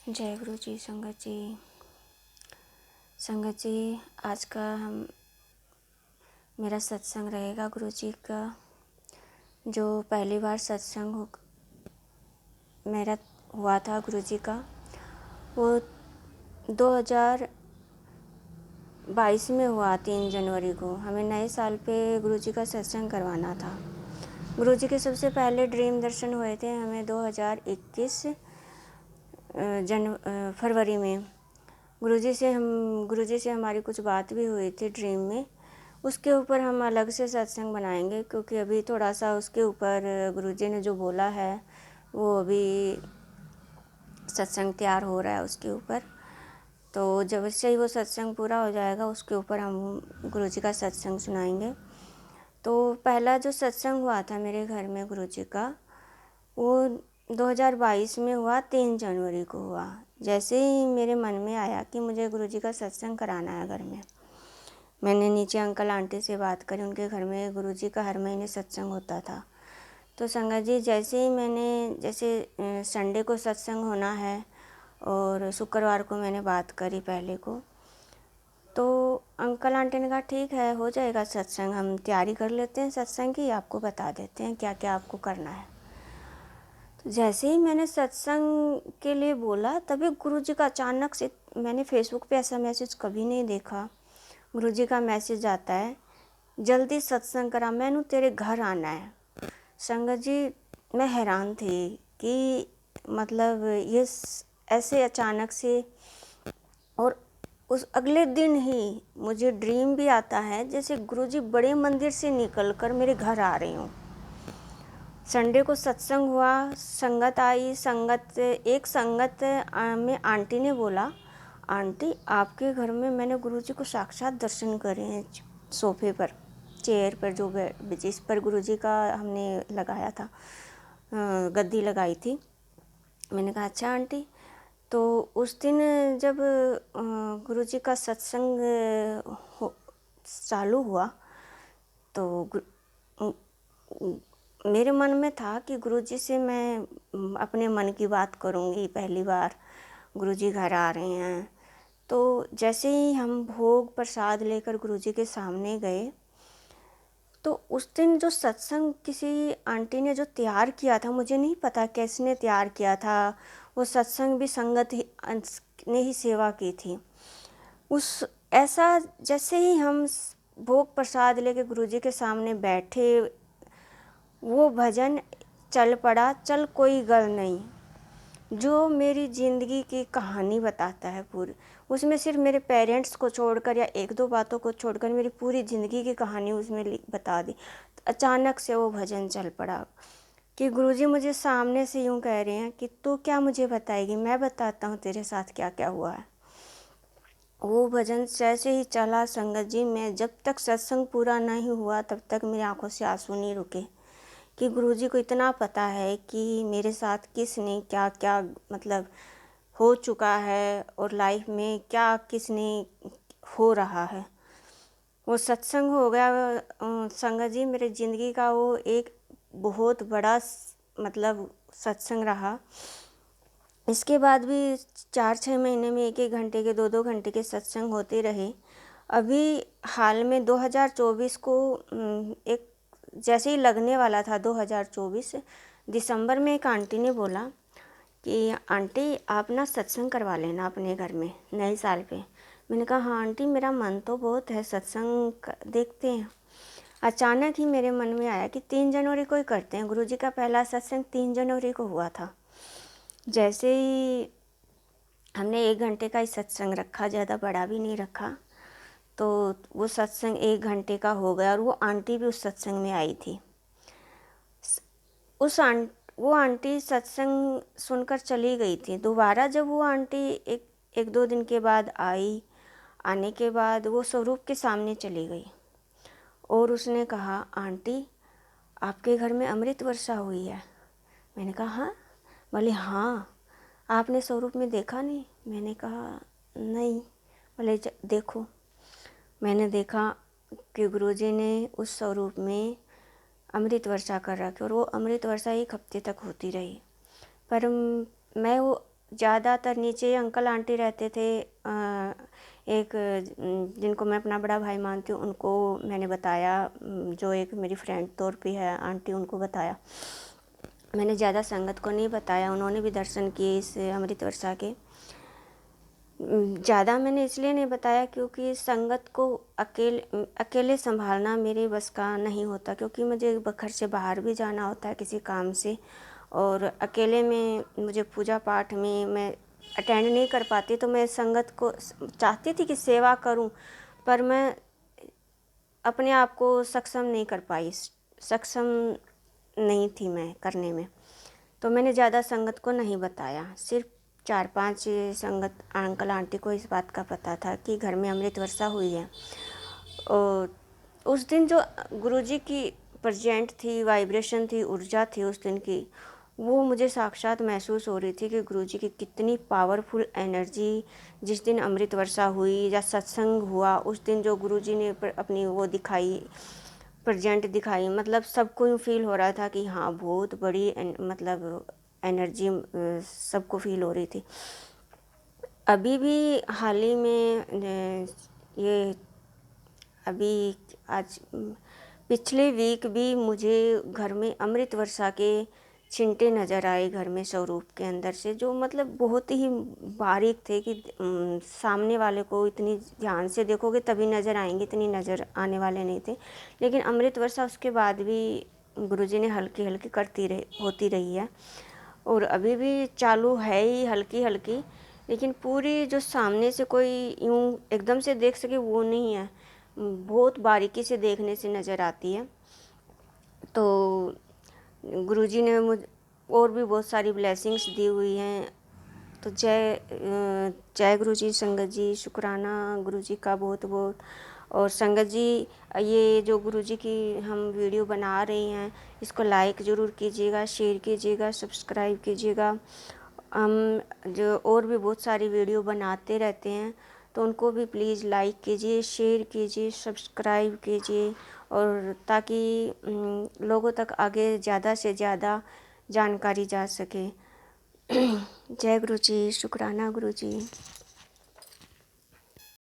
जय गुरु जी। संगत जी, आज का मेरा सत्संग रहेगा गुरु जी का। जो पहली बार सत्संग मेरा हुआ था गुरु जी का, वो 2022 में हुआ। 3 जनवरी को हमें नए साल पे गुरु जी का सत्संग करवाना था। गुरु जी के सबसे पहले ड्रीम दर्शन हुए थे हमें 2021 फरवरी में। गुरु जी से हमारी कुछ बात भी हुई थी ड्रीम में। उसके ऊपर हम अलग से सत्संग बनाएंगे, क्योंकि अभी थोड़ा सा उसके ऊपर गुरु जी ने जो बोला है वो अभी सत्संग तैयार हो रहा है उसके ऊपर। तो जब से ही वो सत्संग पूरा हो जाएगा उसके ऊपर हम गुरु जी का सत्संग सुनाएंगे। तो पहला जो सत्संग हुआ था मेरे घर में गुरु जी का, वो 2022 में हुआ। 3 जनवरी को हुआ। जैसे ही मेरे मन में आया कि मुझे गुरु जी का सत्संग कराना है घर में, मैंने नीचे अंकल आंटी से बात करी। उनके घर में गुरु जी का हर महीने सत्संग होता था। तो संगत जी, जैसे ही मैंने संडे को सत्संग होना है और शुक्रवार को मैंने बात करी पहले को, तो अंकल आंटी ने कहा ठीक है, हो जाएगा सत्संग, हम तैयारी कर लेते हैं सत्संग की, आपको बता देते हैं क्या क्या आपको करना है। जैसे ही मैंने सत्संग के लिए बोला, तभी गुरु जी का अचानक से, मैंने फेसबुक पे ऐसा मैसेज कभी नहीं देखा। गुरु जी का मैसेज आता है, जल्दी सत्संग करा, मैनू तेरे घर आना है। संगत जी, मैं हैरान थी कि मतलब ये ऐसे अचानक से। और उस अगले दिन ही मुझे ड्रीम भी आता है जैसे गुरु जी बड़े मंदिर से निकल कर मेरे घर आ रही हूँ। संडे को सत्संग हुआ, संगत आई। एक संगत में आंटी ने बोला, आंटी आपके घर में मैंने गुरुजी को साक्षात दर्शन करे हैं, सोफे पर, चेयर पर, जो जिस पर गुरुजी का हमने लगाया था, गद्दी लगाई थी। मैंने कहा अच्छा आंटी। तो उस दिन जब गुरुजी का सत्संग चालू हुआ, तो मेरे मन में था कि गुरुजी से मैं अपने मन की बात करूंगी। पहली बार गुरुजी घर आ रहे हैं। तो जैसे ही हम भोग प्रसाद लेकर गुरुजी के सामने गए, तो उस दिन जो सत्संग किसी आंटी ने जो तैयार किया था, मुझे नहीं पता किसने तैयार किया था। वो सत्संग भी संगत ने ही सेवा की थी। ऐसा जैसे ही हम भोग प्रसाद लेके गुरुजी के सामने बैठे, वो भजन चल पड़ा, चल कोई गल नहीं, जो मेरी ज़िंदगी की कहानी बताता है पूरी। उसमें सिर्फ मेरे पेरेंट्स को छोड़कर या एक दो बातों को छोड़कर मेरी पूरी ज़िंदगी की कहानी उसमें बता दी। अचानक से वो भजन चल पड़ा कि गुरुजी मुझे सामने से यूँ कह रहे हैं कि तू क्या मुझे बताएगी, मैं बताता हूँ तेरे साथ क्या क्या हुआ है। वो भजन जैसे ही चला संगत जी, मैं जब तक सत्संग पूरा नहीं हुआ तब तक मेरी आंखों से आंसू नहीं रुके कि गुरुजी को इतना पता है कि मेरे साथ किसने क्या क्या मतलब हो चुका है और लाइफ में क्या किसने हो रहा है। वो सत्संग हो गया संगत जी, मेरे ज़िंदगी का वो एक बहुत बड़ा मतलब सत्संग रहा। इसके बाद भी 4-6 महीने में 1-1 घंटे के, 2-2 घंटे के सत्संग होते रहे। अभी हाल में 2024 को एक जैसे ही लगने वाला था 2024 दिसंबर में, एक आंटी ने बोला कि आंटी आप ना सत्संग करवा लेना अपने घर में नए साल पे। मैंने कहा हाँ आंटी, मेरा मन तो बहुत है, सत्संग देखते हैं। अचानक ही मेरे मन में आया कि 3 जनवरी को ही करते हैं। गुरुजी का पहला सत्संग 3 जनवरी को हुआ था। जैसे ही हमने 1 घंटे का ही सत्संग रखा, ज़्यादा बड़ा भी नहीं रखा, तो वो सत्संग 1 घंटे का हो गया और वो आंटी भी उस सत्संग में आई थी। वो आंटी सत्संग सुनकर चली गई थी। दोबारा जब वो आंटी एक दो दिन के बाद आई, आने के बाद वो स्वरूप के सामने चली गई और उसने कहा आंटी आपके घर में अमृत वर्षा हुई है। मैंने कहा हाँ। बोले हाँ, आपने स्वरूप में देखा नहीं? मैंने कहा नहीं। बोले देखो। मैंने देखा कि गुरुजी ने उस स्वरूप में अमृत वर्षा कर रखी और वो अमृत वर्षा 1 हफ्ते तक होती रही। पर मैं वो ज़्यादातर नीचे अंकल आंटी रहते थे। एक जिनको मैं अपना बड़ा भाई मानती हूँ उनको मैंने बताया, जो एक मेरी फ्रेंड तौर पे है आंटी, उनको बताया। मैंने ज़्यादा संगत को नहीं बताया। उन्होंने भी दर्शन किए इस अमृत वर्षा के। ज़्यादा मैंने इसलिए नहीं बताया क्योंकि संगत को अकेले संभालना मेरे बस का नहीं होता, क्योंकि मुझे घर से बाहर भी जाना होता है किसी काम से, और अकेले में मुझे पूजा पाठ में मैं अटेंड नहीं कर पाती। तो मैं संगत को चाहती थी कि सेवा करूं, पर मैं अपने आप को सक्षम नहीं कर पाई, सक्षम नहीं थी मैं करने में। तो मैंने ज़्यादा संगत को नहीं बताया। सिर्फ 4-5 संगत अंकल आंटी को इस बात का पता था कि घर में अमृत वर्षा हुई है। और उस दिन जो गुरुजी की प्रेजेंट थी, वाइब्रेशन थी, ऊर्जा थी उस दिन की, वो मुझे साक्षात महसूस हो रही थी कि गुरुजी की कितनी पावरफुल एनर्जी जिस दिन अमृत वर्षा हुई या सत्संग हुआ उस दिन जो गुरुजी ने अपनी वो दिखाई, प्रेजेंट दिखाई, मतलब सबको यूँ फील हो रहा था कि हाँ बहुत बड़ी मतलब एनर्जी सबको फील हो रही थी। अभी भी हाल ही में ये अभी आज पिछले वीक भी मुझे घर में अमृत वर्षा के छिंटे नज़र आए घर में स्वरूप के अंदर से, जो मतलब बहुत ही बारीक थे कि सामने वाले को इतनी ध्यान से देखोगे तभी नज़र आएंगे, इतनी नज़र आने वाले नहीं थे। लेकिन अमृत वर्षा उसके बाद भी गुरुजी ने हल्की हल्की होती रही है, और अभी भी चालू है ही हल्की हल्की। लेकिन पूरी जो सामने से कोई यूँ एकदम से देख सके वो नहीं है, बहुत बारीकी से देखने से नज़र आती है। तो गुरुजी ने और भी बहुत सारी ब्लेसिंग्स दी हुई हैं। तो जय गुरुजी, संगत जी, शुक्राना गुरुजी का बहुत बहुत। और संगत जी, ये जो गुरुजी की हम वीडियो बना रहे हैं इसको लाइक ज़रूर कीजिएगा, शेयर कीजिएगा, सब्सक्राइब कीजिएगा। हम जो और भी बहुत सारी वीडियो बनाते रहते हैं तो उनको भी प्लीज़ लाइक कीजिए, शेयर कीजिए, सब्सक्राइब कीजिए, और ताकि लोगों तक आगे ज़्यादा से ज़्यादा जानकारी जा सके। जय गुरु जी, शुक्राना गुरु जी।